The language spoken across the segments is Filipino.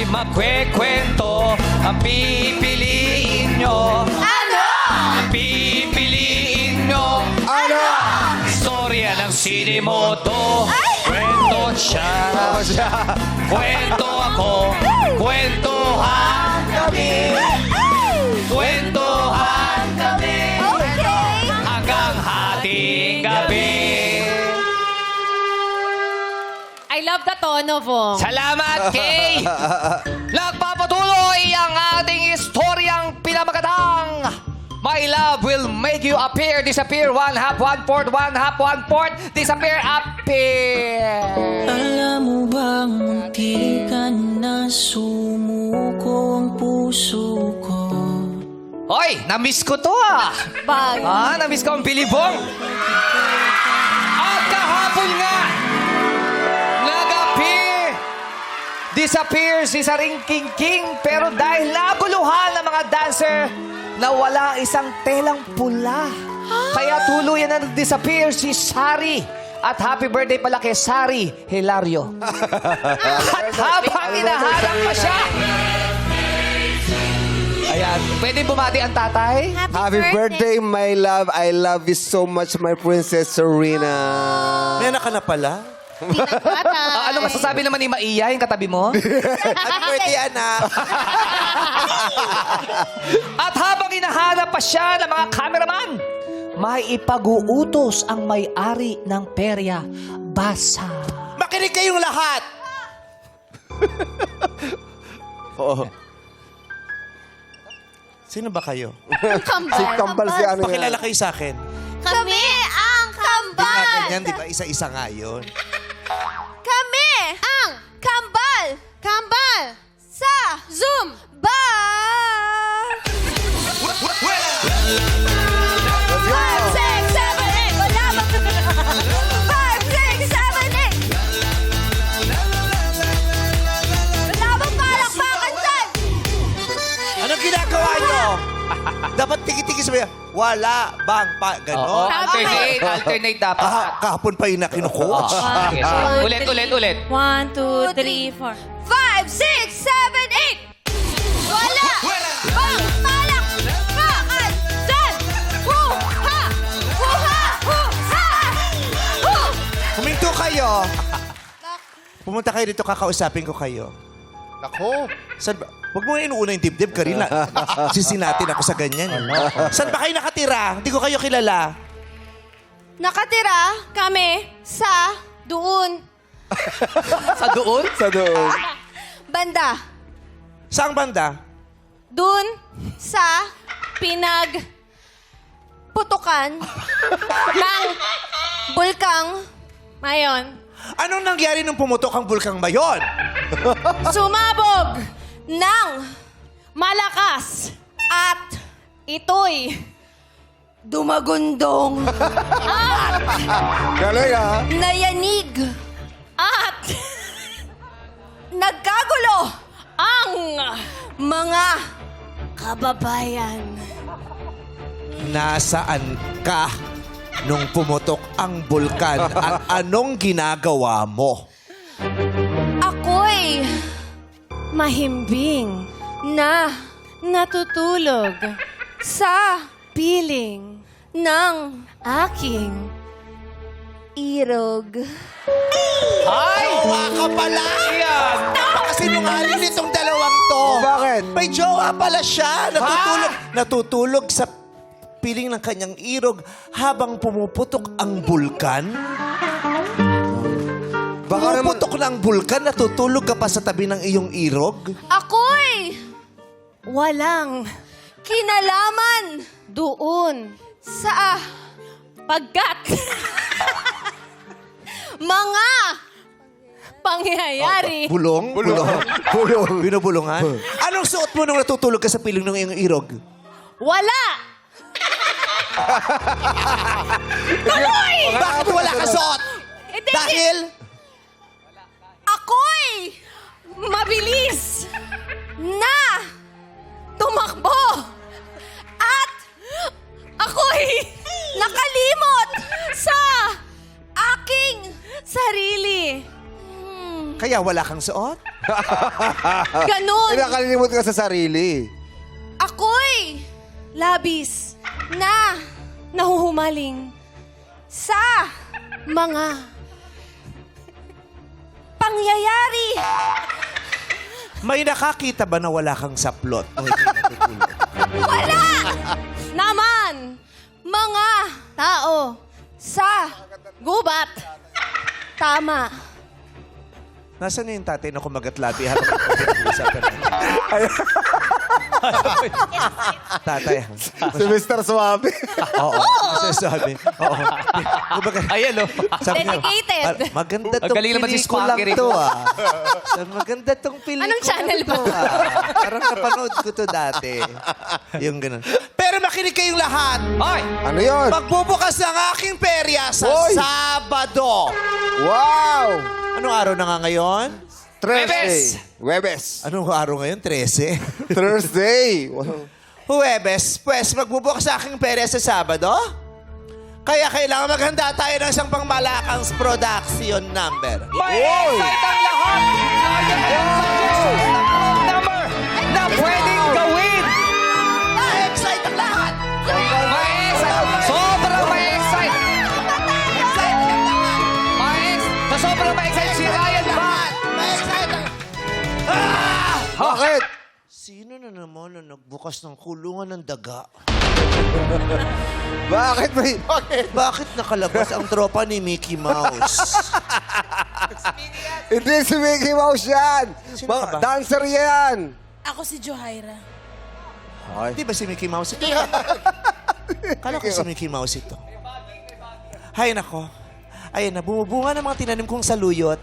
magkwekwento. Ang pipiliin nyo. Ano? Ang pipiliin nyo. Ano? Istorya ng sinimoto. Kwento siya. Kwento ako. Kwentuhan kami. Kwentuhan kami. Okay. Hanggang hating gabi. I love the tono po. Salamat, Kay! Nagpapatuloy ang ating istoryang pinamagatang My love will make you appear, disappear, one half, one fourth, disappear, appear. Alam mo bang munti ka na sumuko ang puso ko? Hoy, na-miss ko to Bag. Na-miss ko ang bilibong. At kahapon nga, nag-appear, disappear si Saring King King. Pero dahil naguluhan ng mga dancer, nawala isang telang pula. Kaya tuluyan na nag-disappear si Sari. At happy birthday pala kay Sari Hilario. At habang hinahanap pa siya, ayan, pwede bumati ang tatay? Happy birthday, my love. I love you so much, my Princess Serena. May anak ka na pala? Ano masasabi naman ni Maiya, yung katabi mo? Happy birthday, anak. At habang hinahanap pa siya ng mga cameraman, may ipag-uutos ang may-ari ng perya. Basa. Makinig kayong lahat. Oo. Sino ba kayo? Si Kambal si ano Pakilala kayo sa akin. Kami ang Di nga kambal. ganyan, di ba? Isa-isa nga yun. Kami ang kambal. Kambal. Sa Zoom. Ba. 5, 6, 7, 8. Wala ba? 5, 6, 7, 8. Wala bang palakpakan dyan? Anong ginagawa nyo? Dapat tiki-tiki sabihin, wala bang pa... Oo, Ganon? alternate dapat. Kahapon pa yun na kinukoach. Okay, so, ulit. 1, 2, 3, 4. 5, 6, 7, 8. Wala bang palakpakan dyan? Huha! Huha! Huha! Hu! Huminto kayo. Pumunta kayo dito, kakausapin ko kayo. Ako. Saan ba? Huwag mo nga inuuna yung dibdib, Karina. Sisinatin ako sa ganyan. Saan ba kayo nakatira? Hindi ko kayo kilala. Nakatira kami sa doon. Sa doon? Sa doon. Banda. Saang banda? Doon sa pinagputukan ng bulkang Mayon. Anong nangyari nung pumutok ang bulkang Mayon? Sumabog ng malakas at ito'y dumagundong Galing ah. nayanig at nagkagulo ang mga kababayan. Nasaan ka nung pumutok ang bulkan at anong ginagawa mo? Ako'y mahimbing na natutulog sa piling ng aking irog. Ay! Jowa ka pala! Yan! Napakasinungaling nitong dalawang to. Bakit? May jowa pala siya. Natutulog sa piling ng kanyang irog habang pumuputok ang bulkan. Baka naman... Pumuputok ng bulkan, natutulog ka pa sa tabi ng iyong irog? Ako'y walang kinalaman doon sa pagkat mga pangyayari. Bulong? Bulong. Binubulungan? Anong suot mo nung natutulog ka sa piling ng iyong irog? Wala! Tuloy! Bakit wala ka suot? Hindi, Dahil? ako'y mabilis na tumakbo at ako'y nakalimot sa aking sarili. Kaya wala kang suot? Ganun. Ay, nakalimutan ka sa sarili. Ako'y labis na nahuhumaling sa mga pangyayari. May nakakita ba na wala kang saplot? O hindi natutulog? Wala naman mga tao sa gubat. Tama. Nasaan na yung tatay na kumagat labi habang pinag-uusapan natin? Tatay. Si Mr. Suave. Oo. Sabi. Oo. Kumbaga, Ayan, oh. sabi niya, Dedicated. maganda Ang tong galing naman si pelikulang Squawky to, ah. Sabi, maganda tong pelikula Anong channel ba? to, ah. Parang napanood ko to dati. Yung ganun. Pero makinig kayong lahat. Ay! Ano yun? Magbubukas ng aking perya sa Hoy! Sabado. Wow! Anong araw na nga ngayon? Thursday. Webes. Anong araw ngayon? 13. Thursday. Wow. Huwebes, pues magbubukas sa aking perya sa Sabado. Kaya kailangan maghanda tayo ng isang pangmalakang production number. May excite ang lahat! Number na pwedeng gawin! Na-excite ang lahat! May excite! Sobrang may excite! Sa sobrang may excite si Ryan ba? Na-excite ang... Ah! Bakit? Sino na naman na nagbukas ng kulungan ng daga? Bakit may... Bakit? Bakit nakalabas ang tropa ni Mickey Mouse? Hindi si Mickey Mouse yan. Sino ka ba? Dancer yan. Ako si Johaira. Di ba si Mickey Mouse ito? Kala ko si Mickey Mouse ito. Hay nako. Ayan na, bumubunga ng mga tinanim kong saluyot.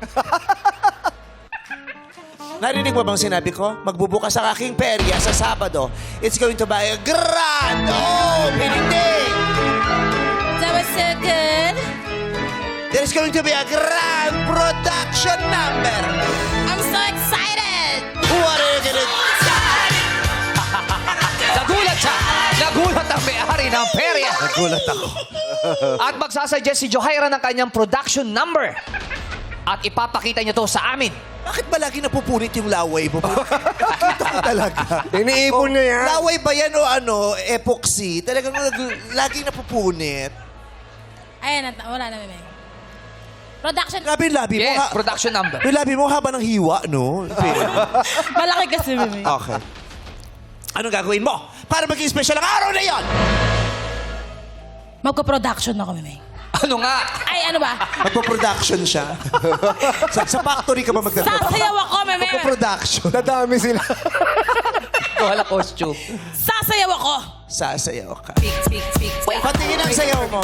Narinig mo bang sinabi ko? Magbubukas ang aking perya sa Sabado. It's going to be a grand opening day! That was so good. There's going to be a grand production number! I'm so excited. What are you gonna do? Nagulat siya! Nagulat ang may-ari ng perya! Nagulat ako. At magsasuggest si Johaira ng kanyang production number. At ipapakita niya to sa amin. Bakit ba lagi napupunit yung laway mo? Nakita ko talaga. Iniipon niya yan. Laway ba yan o ano, epoxy? Talagang laging napupunit. Ayan, wala na, Meme. Production. Grabe yung labi mo. Yes, production number. Yung labi mo haba ng hiwa, no? Malaki kasi, Meme. Okay. Anong gagawin mo para maging special ang araw na yon? Magko-production ako, Meme. Ano nga? Ay, ano ba? Magpo-production siya. sa factory ka ba magtatrabaho? Sasayaw ako, Meme. Magpo-production. Dadami sila. Wala costume. Sasayaw ako. Sasayaw ka. Patingin ang sayaw mo.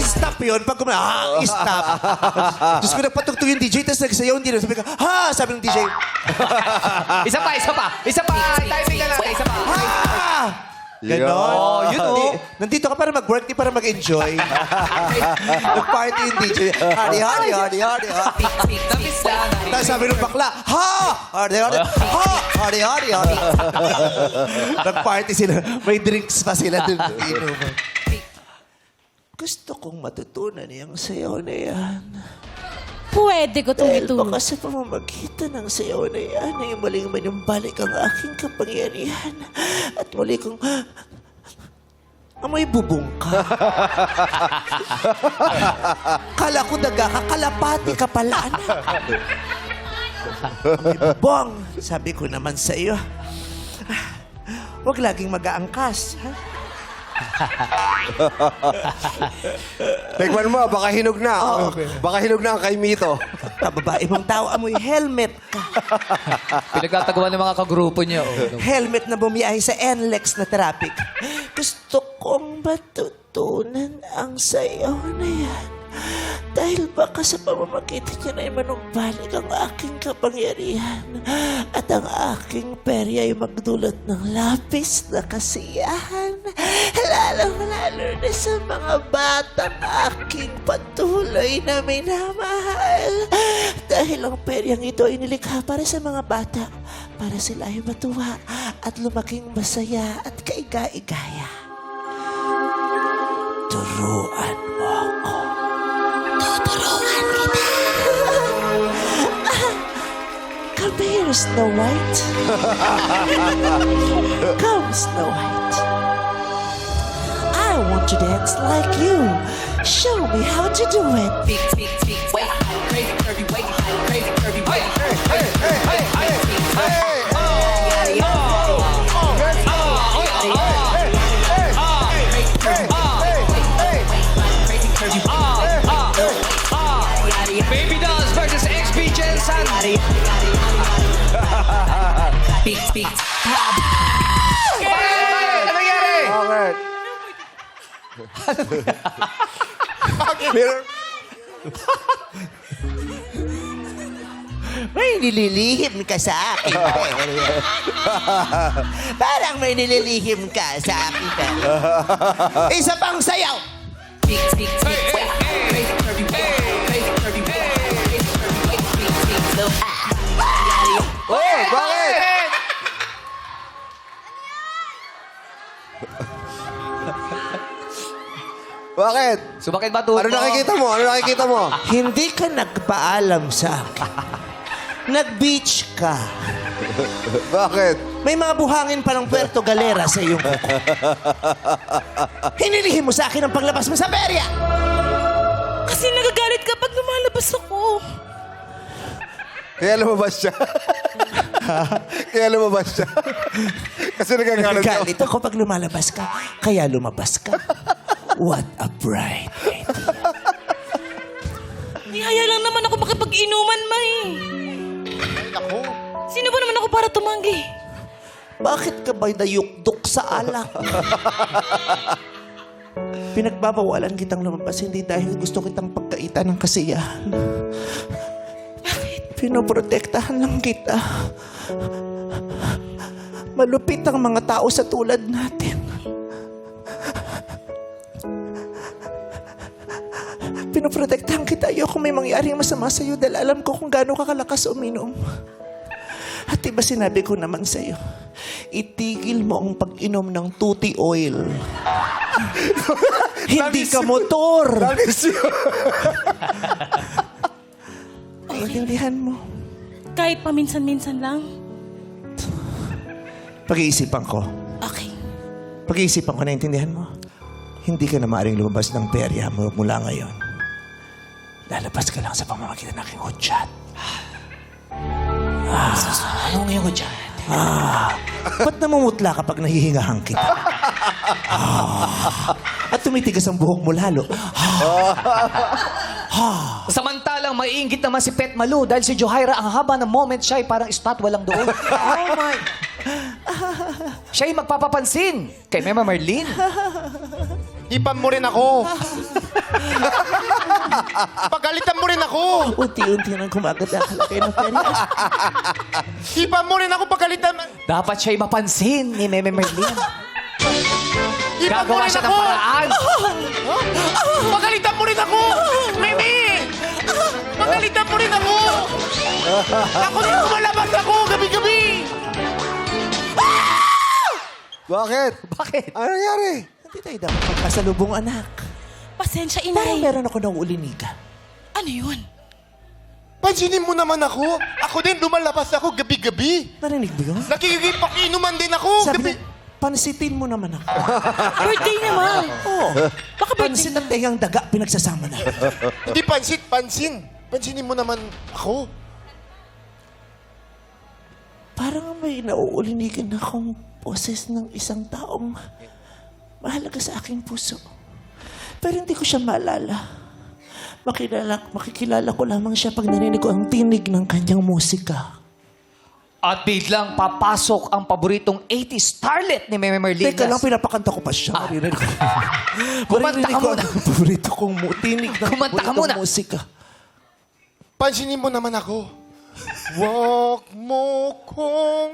Stop yun. Pag stop. Diyos ko, nagpatugtog yung DJ, tapos nagsayaw, hindi na. Sabi ka, sabi ng DJ. Isa pa. Timing na natin. Isa pa. Ganon. Oh, yun oh. Nandito ka para mag-work, di para mag-enjoy. Nag-party yung DJ. Hari. Namiss na. Tapos sabi ng bakla, Hari. Nag-party sila. May drinks pa sila dun. Inuman. Gusto kong matutunan yung sayaw na yan. Pwede ko Dahil itong baka sa pamamagitan ng sayaw na yan ay muling manumbalik ang aking kapangyarihan at muli kong amoy bubong ka. Kala ko daga ka, kalapati ka pala. Amoy bubong. Sabi ko naman sa iyo, huwag laging mag-aangkas. Ha? Tekman mo, baka hinog na. Baka hinog na ang kay Mito. Kababae mong tao, amoy helmet ka. Pinagtatagawa ng mga kagrupo niya. Oh. Helmet na bumiyahe sa NLEX na traffic. Gusto kong matutunan ang sayaw na yan. Dahil baka sa pamamagitan niya ay manumbalik ang aking kapangyarihan at ang aking perya ay magdulot ng lapis na kasiyahan. Lalo na sa mga batang aking patuloy na minamahal. Dahil ang peryang ito ay nilikha para sa mga bata, para sila ay matuwa at lumaking masaya at kaiga-igaya. Tuturuan mo ako. Tuturuan kita. Come here, Snow White. Come, Snow White. I want to dance like you. Show me how to do it. Baby Dolls versus XB Jensen. Bakit? Ano nangyari? Bakit? Meron- May nililihim ka sa akin. Parang may nililihim ka sa akin. Isa pang sayaw. Oh, bakit? Bakit? Sumakit ba tuhod Ano nakikita mo? Ano nakikita mo? Hindi ka nagpaalam sa akin. Nag-beach ka. Bakit? May mga buhangin pa ng Puerto Galera sa iyong kuko. Hinilihim mo sa akin ang paglabas mo sa perya. Kasi nagagalit ka pag lumalabas ako. Kaya lumabas siya. Kaya lumabas siya. Kasi nagagalit siya. Nagagalit ako pag lumalabas ka, kaya lumabas ka. What a bright idea. Nihaya lang naman ako makipag-inuman, May. Ako. Sino ba naman ako para tumanggi? Bakit ka ba'y nayukdok sa alak? Pinagbabawalan kitang lumabas, hindi dahil gusto kitang pagkaitan ng kasiyahan. Pinoprotektahan lang kita. Malupit ang mga tao sa tulad natin. Pinoprotektahan kita. Ayoko may mangyaring masama sa'yo dahil alam ko kung gaano ka kalakas uminom. At diba sinabi ko naman sa'yo, itigil mo ang pag-inom ng tuti oil. Hindi ka motor. Langis yun. Naiintindihan mo. Kahit paminsan-minsan lang. Pag-iisipan ko. Okay. Pag-iisipan ko, naiintindihan mo. Hindi ka na maaaring lumabas ng perya mula ngayon. Lalabas ka lang sa pamamagitan ng aking hudyat. Anong yung dyan? Ba't namumutla kapag nahihingahan kita? At tumitigas ang buhok mo lalo. Samantalang maiinggit naman si Pet Malu dahil si Johaira ang haba ng moment siya ay parang estatwa lang doon. Oh my. Siya ay magpapapansin kay Mema Marlene. Ipan mo rin ako. Pagalitan mo rin ako. Unti-unti nang kumagat ang kalaki ng perya. Ipan mo rin ako pagalitan. Dapat siya ay mapansin ni Meme Marlene. Ipan mo Gagawa rin siya ng ako. paraan. Pagalitan mo rin ako. Mimi. Pagalitan mo rin ako. Ako din kumalabas ako gabi-gabi. Bakit? Bakit? Ano nangyari? Hindi tayo dapat magkasalubong, anak. Pasensya, Parang inay. meron ako nauulinigan. Ano yun? Pansinin mo naman ako. Ako din lumalabas ako gabi-gabi. Narinig mo yun? Nakikipakinuman din ako. Sabi niya, pansitin mo naman ako. Birthday naman. Oo. Baka birthday Pansit na. at tengang daga pinagsasama na. Hindi pansit, pansin. Pansinin mo naman ako. Parang may nauulinigan akong boses ng isang taong mahalaga sa aking puso. Pero hindi ko siya maalala. Makikilala ko lamang siya pag narinig ko ang tinig ng kanyang musika. At biglang papasok ang paboritong 80s starlet ni Meme Marlene. Teka lang, pinapakanta ko pa siya. Maririnig ko. Kumanta Maririnig ka ko muna. ang paborito kong tinig ng Kumanta ka paboritong muna. musika. Pansinin mo naman ako. Huwag mo kong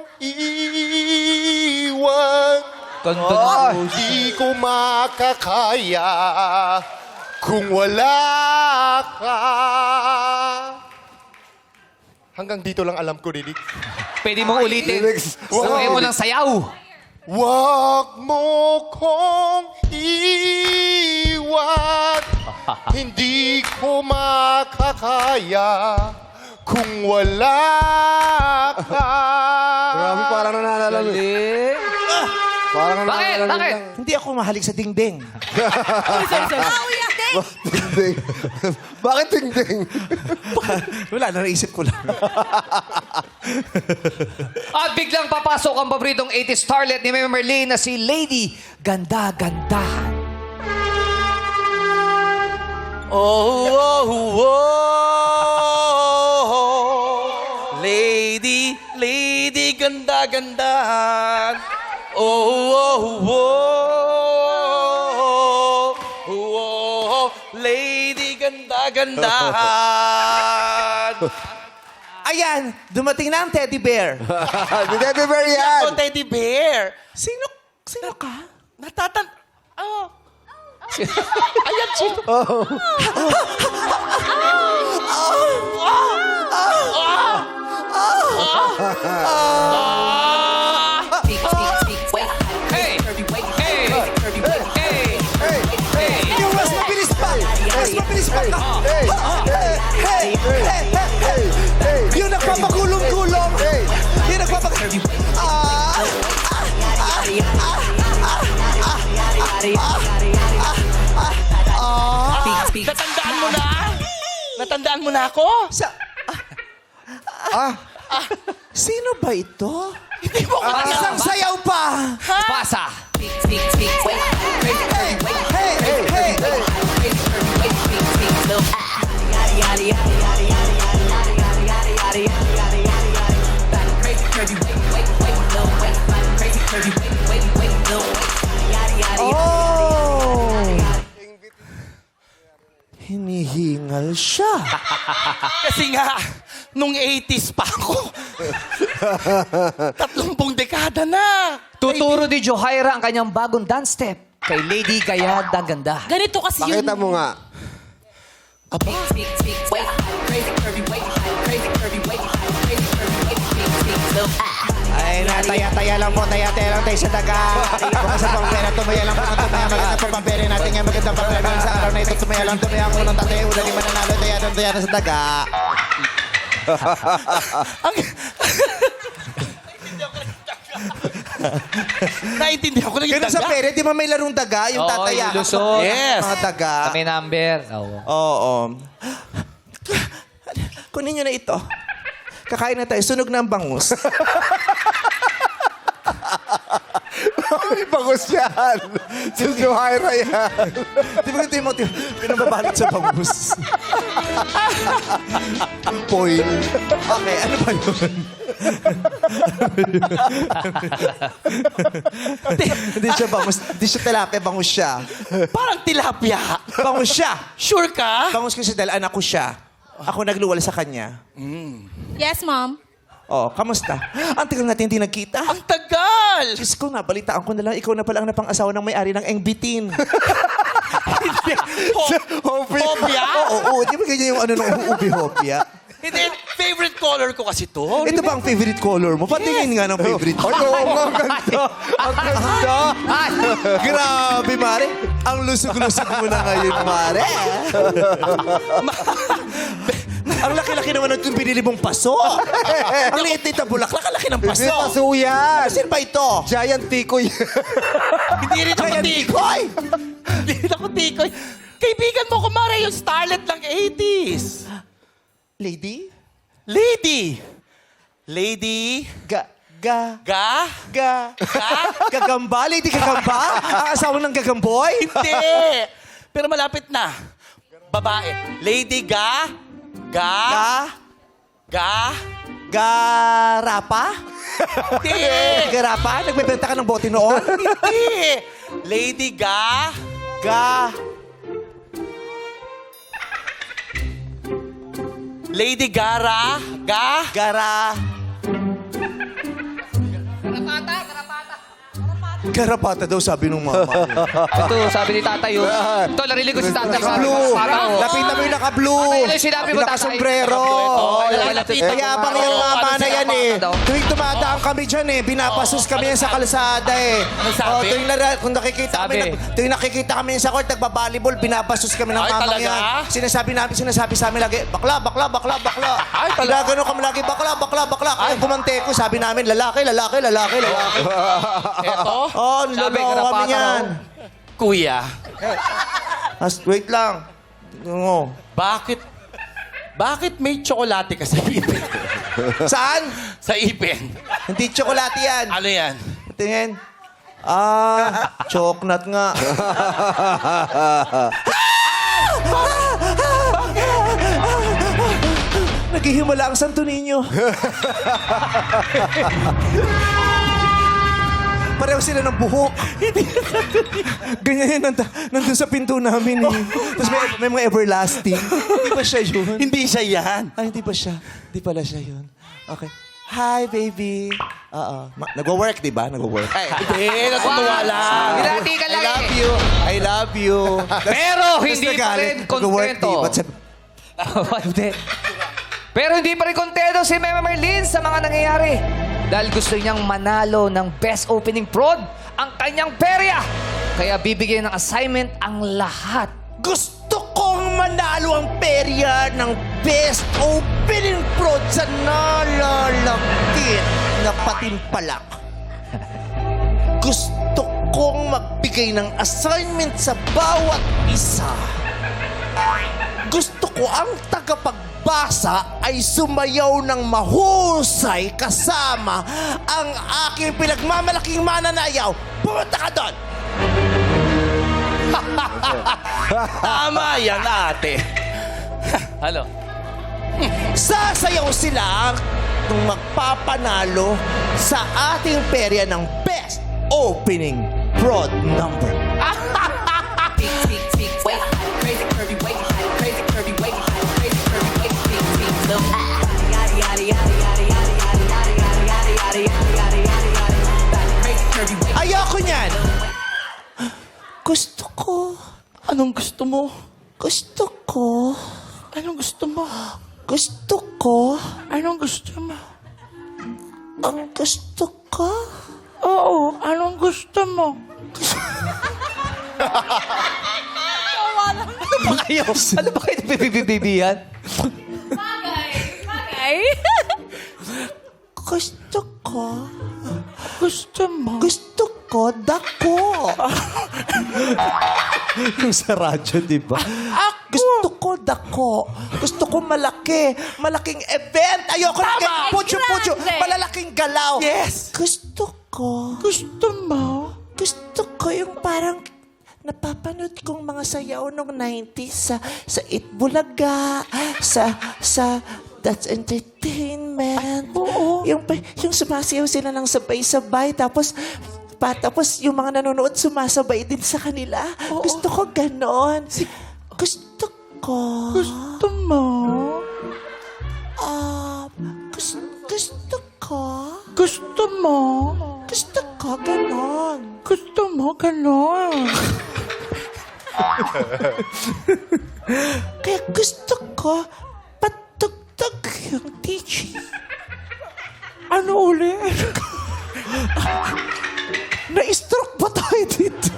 iiwan. Ganda na. Di ko makakaya kung wala ka. Hanggang dito lang alam ko, Rilik. Pwede mong ulitin. Lyrics. Sabayin mo ng sayaw. Huwag mo kong iiwan. Hindi ko makakaya kung wala ka. Grabe, parang nananalam. Galing. Parang Bakit? nananalam Bakit? lang. Hindi ako mahalig sa dingding. Awi ang ding! Dingding. Bakit dingding? Wala, naisip ko lang. At biglang papasok ang paboritong 80s starlet ni Meme Merlin na si Lady Ganda-Gandahan. Lady, ganda-gandahan. Lady, ganda-gandahan. Ayan, dumating na ang teddy bear. Di Teddy Bear yan. Ako, teddy bear. Sino ka? Oh. Ayan, sino? Hey! Hey! Hey! Yung mas mabilis pa! Mas mabilis pa ka! Hey! Hey! Yung nagpapakulong-kulong! Yung nagpapakulong... Natandaan mo na? Natandaan mo na ako? Sino ba ito? Hindi mo ko Isang sayaw pa! Pasa! Oh! Hinihingal siya. Kasi nga, nung 80s pa ako. 30 dekada na. Tuturo ni Johaira ang kanyang bagong dance step kay Lady Ganda-Ganda. Ganito kasi yun. Pakita mo nga. Ay, nataya-taya lang po, taya-taya lang tayo sa daga. Kung sa pang pera, tumaya lang po ng tumaya. Maganda po pang pera natin nga, magandang pang pera. Sa araw na ito, tumaya lang, tumaya ang unang tatay. Una di mananalo, taya na sa daga. Naintindihan ko naging Ganun sa daga. pera, di ba may larong daga? Yung Oo, tataya. yung lusot. Yes. Mga daga. Kami number. Oo. Oo. Kunin nyo na ito. Kakain na tayo. Sunog na ang bangus. May bangus yan. Si Johaira yan. Di ba ito yung motiv? Pinababalot sa bangus. Foil. Okay, ano ba yun? Hindi siya bangus. Hindi siya tilapia. Bangus siya. Parang tilapia. Bangus siya. Sure ka? Bangus kasi dahil anak ko siya. Ako nagluwal sa kanya. Yes, Mom. Oh, kamusta? Ang tagal natin hindi nagkita. Ang tagal! Diyos ko, nabalitaan ko na lang. Ikaw na pala ang napang-asawa ng may-ari ng Engbitin. Hopia? Oo. Di ba ganyan yung ano ng ubi-hopia? Hindi, favorite color ko kasi to. Ito ba ang favorite color mo? Patingin nga ng favorite Ay, oo nga, ang ganda. Ang ganda. Grabe, Mare. Ang lusog-lusog mo na ngayon, Mare. Ang laki-laki naman ng binili mong paso. Ang liit-liit na bulaklak, ang laki ng paso. Hindi paso yan. Sino ba ito? Giant tikoy. Hindi rin ako Giant tikoy. Hindi rin ako tikoy. Kaibigan mo, kumare, yung starlet ng 80s. Lady? Lady. Lady. Ga? Gagamba? Lady Gagamba? Ang asawa ng Gagamboy? Hindi. Pero malapit na. Babae. Lady Garapa? Hindi. Garapa? Nagbebenta ka ng bote noon? Hindi. Lady Lady Gara. Garapata daw, sabi nung mama. Ito, sabi ni tatay, oh. Ito, narinig ko si tatay. Naka-blue. Tatay, Lapitan mo yung naka-blue. Tatay, ano yung sinabi mo, tatay? Naka-sombrero. Kaya bang yung mama na yan eh. Tuwing tumadaan kami dyan eh, binapasos kami yan sa kalsada eh. sabi? Kung nakikita Sabi. kami, tuwing nakikita kami sa court, nagbabalibol, binapasos kami ng Ay, mama talaga? yan. Sinasabi sa amin lagi, bakla, bakla, bakla, bakla. Ay, talaga? Gagano kami lagi, bakla, bakla, bakla. Kaya kumante ko, sabi namin, lalaki, lalaki, lalaki, lalaki. Eto, Oh, Sabi, niloloko kami garapata yan. kuya, Wait lang. Oo. bakit may tsokolate ka sa ipin? Saan? Sa ipin. Hindi tsokolate yan. Ano yan? Tingin. Choknat nga. Naghihimala ang Santo Niño. Pareho sila ng buhok. Ganyan yan nandun sa pinto namin eh. Tapos may mga everlasting. Hindi ba siya yun? Hindi siya yan. Ay, hindi ba siya? Hindi pala siya yun. Okay. Hi, baby. Oo. Nagwo-work, di ba? Nagwo-work. Hindi, natutuwa lang. Binati ka I lang love eh. you. I love you. Pero Tapos hindi pa nagalit. rin Nagwo-work, kontento. di ba? Sabi, Hindi. Pero hindi pa rin kontento si Mema Marlene sa mga nangyayari. Dahil gusto niyang manalo ng Best Opening Prod ang kanyang perya. Kaya bibigyan ng assignment ang lahat. gusto kong manalo ang perya ng Best Opening Prod sa nalalapit na patimpalak. Gusto kong magbigay ng assignment sa bawat isa. Gusto ko ang tagapagbasa ay sumayaw ng mahusay kasama ang aking pinagmamalaking mananayaw. Pumunta ka doon! Tama yan, ate. Ano? Sasayaw sila kung magpapanalo sa ating perya ng Best Opening Prod number. Ayoko niyan. Gusto ko. Anong gusto mo? Gusto ko. Anong gusto mo? Gusto ko. Anong gusto mo? Ang gusto ko. Oo, anong gusto mo? Ano ba kayo nabibibibihan? Bagay. Gusto ko. Gusto mo? Gusto ko. Dako. Yung sa radyo, di ba? Gusto ko dako. Gusto ko malaki. Malaking event. Ayoko na kay putyo-putyo. Grande. Malalaking galaw. Yes. Gusto ko. Gusto mo? Gusto ko yung parang napapanood kong mga sayaw nung 90s sa Itbulaga, sa That's Entertainment. Oo. Yung sumasayaw sila ng sabay-sabay, tapos yung mga nanonood sumasabay din sa kanila. Gusto ko ganon. Gusto ko. Gusto mo? Gusto ko. Gusto mo? Gusto ko ganon. Gusto mo ganon? Kaya gusto ko patugtog yung DJ. Ano ulit? Na-stroke ba tayo dito?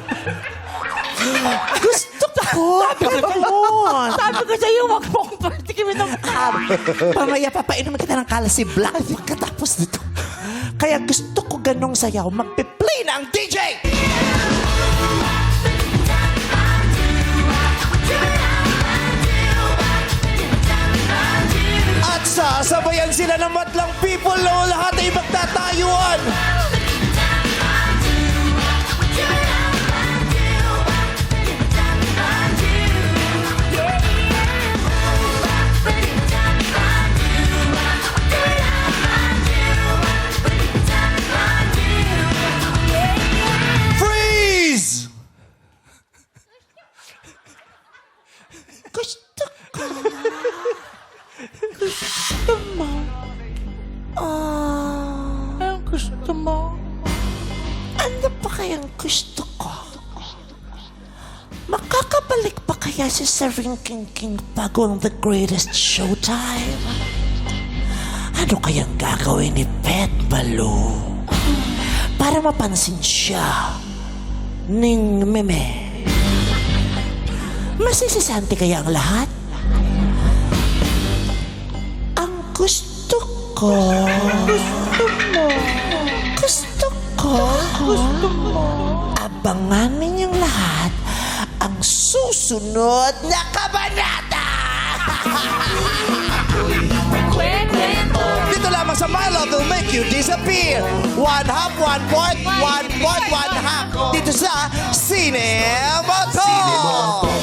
Gusto ko. Ganon. Sabi ko sa'yo, wag mo akong patikimin ng Pamaya papainumin kita ng Kalasi Black pagkatapos nito. Kaya gusto ko ganong sayaw. Magpe-play na ang DJ! At sasabayan sila ng madlang people na lahat ay magtatayuan. Freeze! Gusto ko. Gusto mo? Ah. Anong gusto mo? kaya si Sir King King bagong The Greatest Showtime? Ano kayang gagawin ni Pet Baloo para mapansin siya ning meme? Masisisante kaya ang lahat? Ang gusto ko... Gusto mo. Abangan ninyong lahat ang susunod na kabanata! Dito lamang sa My Love Will Make You Disappear. One half, one part, one half. Dito sa Sine Moto.